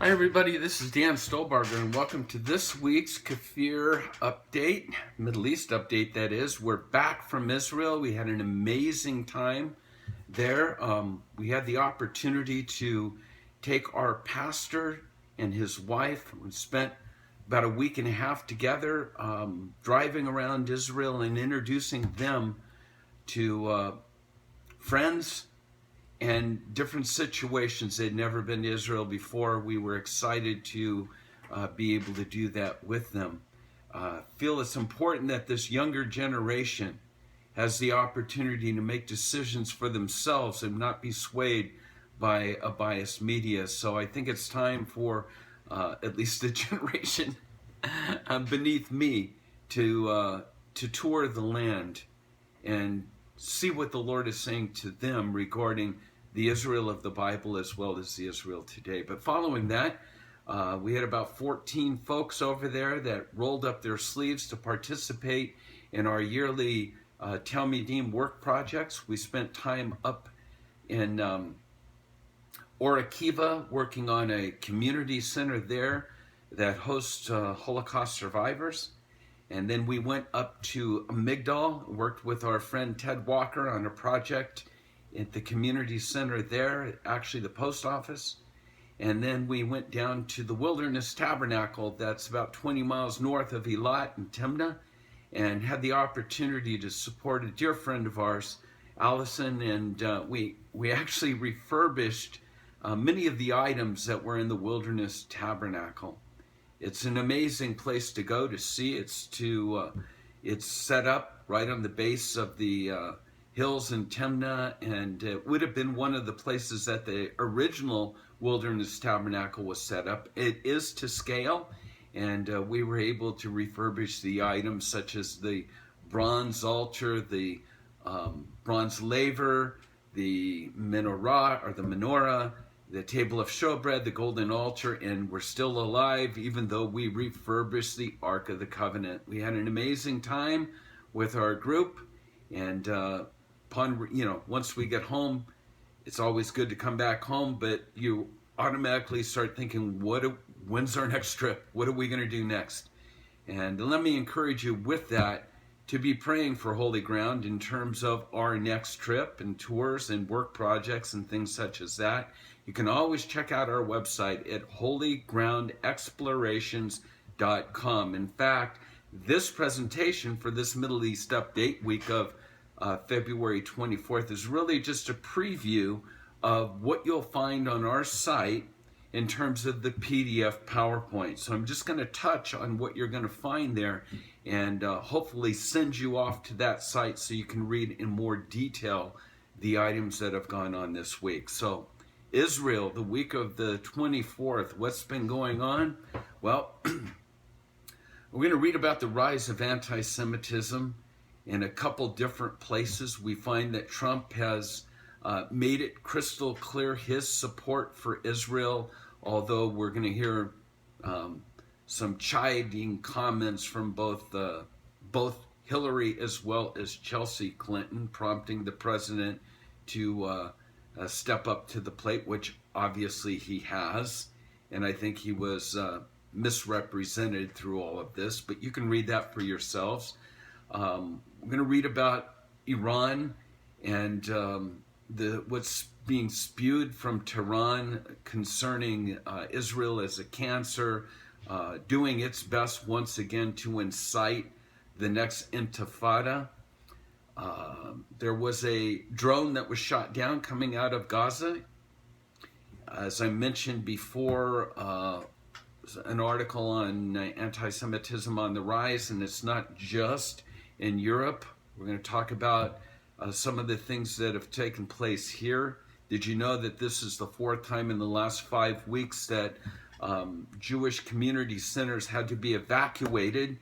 Hi everybody, this is Dan Stolebarger and welcome to this week's KFIR update, Middle East update that is. We're back from Israel. We had an amazing time there. We had the opportunity to take our pastor and his wife. We spent about a week and a half together driving around Israel and introducing them to friends and different situations. They'd never been to Israel before. We were excited to be able to do that with them. Feel it's important that this younger generation has the opportunity to make decisions for themselves and not be swayed by a biased media. So I think it's time for at least the generation beneath me to tour the land and see what the Lord is saying to them regarding the Israel of the Bible as well as the Israel today. But following that, we had about 14 folks over there that rolled up their sleeves to participate in our yearly Talmidim work projects. We spent time up in Or Akiva working on a community center there that hosts Holocaust survivors. And then we went up to Migdal, worked with our friend Ted Walker on a project at the community center there, actually the post office. And then we went down to the Wilderness Tabernacle that's about 20 miles north of Eilat and Timnah, and had the opportunity to support a dear friend of ours, Allison, and we actually refurbished many of the items that were in the Wilderness Tabernacle. It's an amazing place to go to see. It's set up right on the base of the hills in Timnah, and it would have been one of the places that the original Wilderness Tabernacle was set up. It is to scale, and we were able to refurbish the items such as the bronze altar, the bronze laver, the menorah, the table of showbread, the golden altar, and we're still alive even though we refurbished the Ark of the Covenant. We had an amazing time with our group, and once we get home, it's always good to come back home, but you automatically start thinking, when's our next trip? What are we going to do next? And let me encourage you with that to be praying for Holy Ground in terms of our next trip and tours and work projects and things such as that. You can always check out our website at holygroundexplorations.com. In fact, this presentation for this Middle East update week of February 24th is really just a preview of what you'll find on our site in terms of the PDF PowerPoint. So I'm just going to touch on what you're going to find there and hopefully send you off to that site so you can read in more detail the items that have gone on this week. So Israel, the week of the 24th, what's been going on? Well, we're going to read about the rise of anti-Semitism in a couple different places. We find that Trump has made it crystal clear his support for Israel, although we're going to hear some chiding comments from both Hillary as well as Chelsea Clinton, prompting the president to step up to the plate, which obviously he has. And I think he was misrepresented through all of this, but you can read that for yourselves. We're going to read about Iran and what's being spewed from Tehran concerning Israel as a cancer, doing its best once again to incite the next intifada. There was a drone that was shot down coming out of Gaza. As I mentioned before, an article on anti-Semitism on the rise, and it's not just in Europe. We're going to talk about some of the things that have taken place here. Did you know that this is the fourth time in the last 5 weeks that Jewish community centers had to be evacuated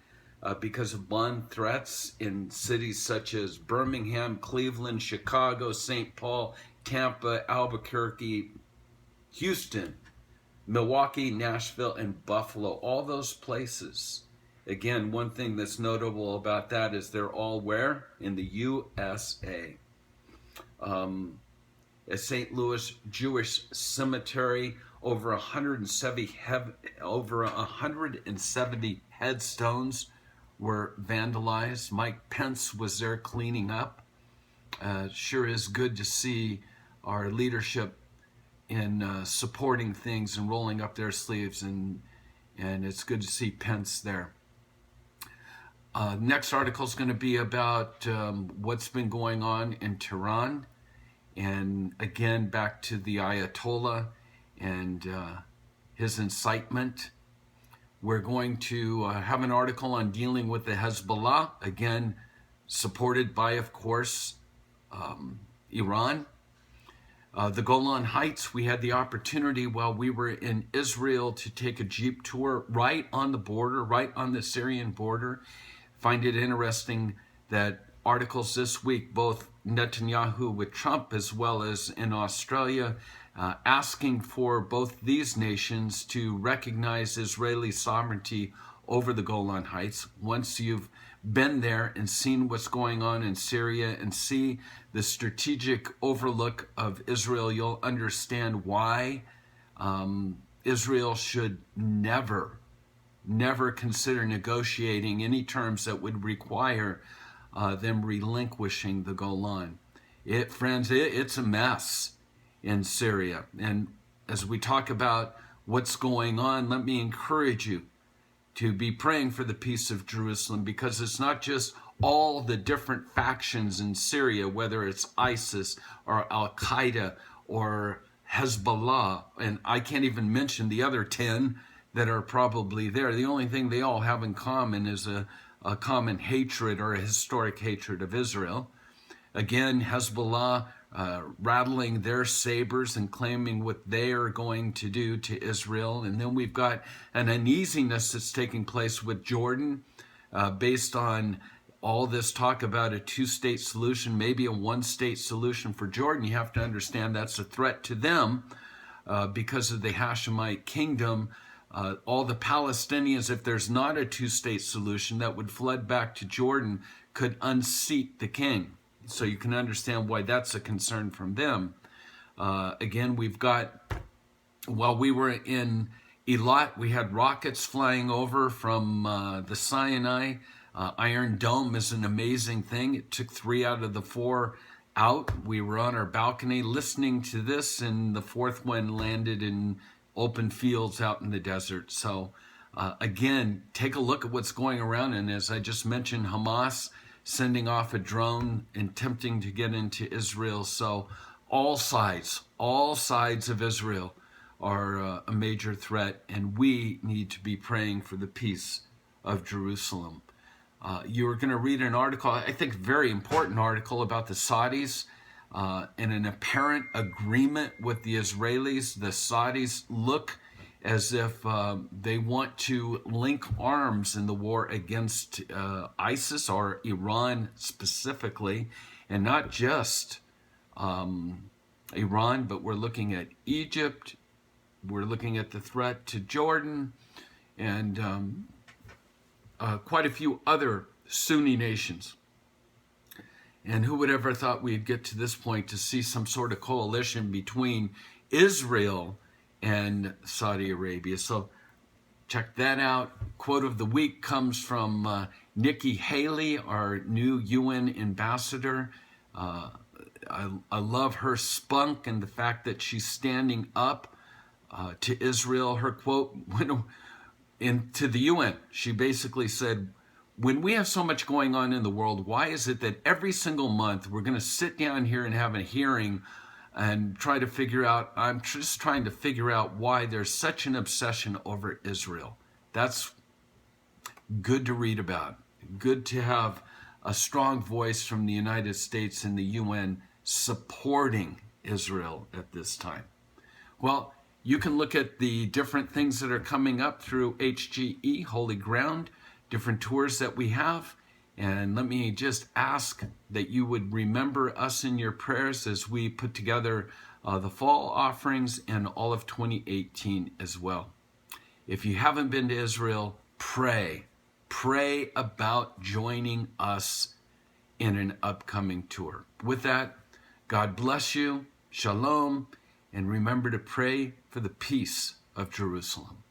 because of bomb threats in cities such as Birmingham, Cleveland, Chicago, St. Paul, Tampa, Albuquerque, Houston, Milwaukee, Nashville, and Buffalo? All those places. Again, one thing that's notable about that is they're all where? In the USA. at St. Louis Jewish Cemetery. Over 170 headstones were vandalized. Mike Pence was there cleaning up. Sure is good to see our leadership in supporting things and rolling up their sleeves, and it's good to see Pence there. Next article is going to be about what's been going on in Tehran, and again back to the Ayatollah and his incitement. We're going to have an article on dealing with the Hezbollah, again supported by, of course, Iran. The Golan Heights, we had the opportunity while we were in Israel to take a Jeep tour right on the border, right on the Syrian border. Find it interesting that articles this week, both Netanyahu with Trump as well as in Australia, asking for both these nations to recognize Israeli sovereignty over the Golan Heights. Once you've been there and seen what's going on in Syria and see the strategic overlook of Israel, you'll understand why Israel should never consider negotiating any terms that would require them relinquishing the Golan. Friends, it's a mess in Syria. And as we talk about what's going on, let me encourage you to be praying for the peace of Jerusalem, because it's not just all the different factions in Syria, whether it's ISIS or al-Qaeda or Hezbollah, and I can't even mention the other 10 that are probably there. The only thing they all have in common is a common hatred or a historic hatred of Israel. Again, Hezbollah rattling their sabers and claiming what they are going to do to Israel. And then we've got an uneasiness that's taking place with Jordan based on all this talk about a two-state solution, maybe a one-state solution for Jordan. You have to understand that's a threat to them because of the Hashemite kingdom. All the Palestinians, if there's not a two-state solution that would flood back to Jordan, could unseat the king. So you can understand why that's a concern from them. Again, we've got, while we were in Eilat, we had rockets flying over from the Sinai. Iron Dome is an amazing thing. It took 3 out of the 4 out. We were on our balcony listening to this, and the 4th one landed in open fields out in the desert. So again, take a look at what's going around. And as I just mentioned, Hamas sending off a drone and attempting to get into Israel. So all sides of Israel are a major threat, and we need to be praying for the peace of Jerusalem. You were going to read an article, I think very important article, about the Saudis and an apparent agreement with the Israelis. The Saudis look as if they want to link arms in the war against ISIS or Iran specifically, and not just Iran, but we're looking at Egypt, we're looking at the threat to Jordan, and quite a few other Sunni nations. And who would ever thought we'd get to this point to see some sort of coalition between Israel and Saudi Arabia? So check that out. Quote of the week comes from Nikki Haley, our new UN ambassador. I love her spunk and the fact that she's standing up to Israel. Her quote to the UN, she basically said, when we have so much going on in the world, why is it that every single month we're going to sit down here and have a hearing and try to figure out, I'm just trying to figure out why there's such an obsession over Israel. That's good to read about. Good to have a strong voice from the United States and the UN supporting Israel at this time. Well, you can look at the different things that are coming up through HGE, Holy Ground, different tours that we have. And let me just ask that you would remember us in your prayers as we put together the fall offerings and all of 2018 as well. If you haven't been to Israel, pray. Pray about joining us in an upcoming tour. With that, God bless you. Shalom, and remember to pray for the peace of Jerusalem.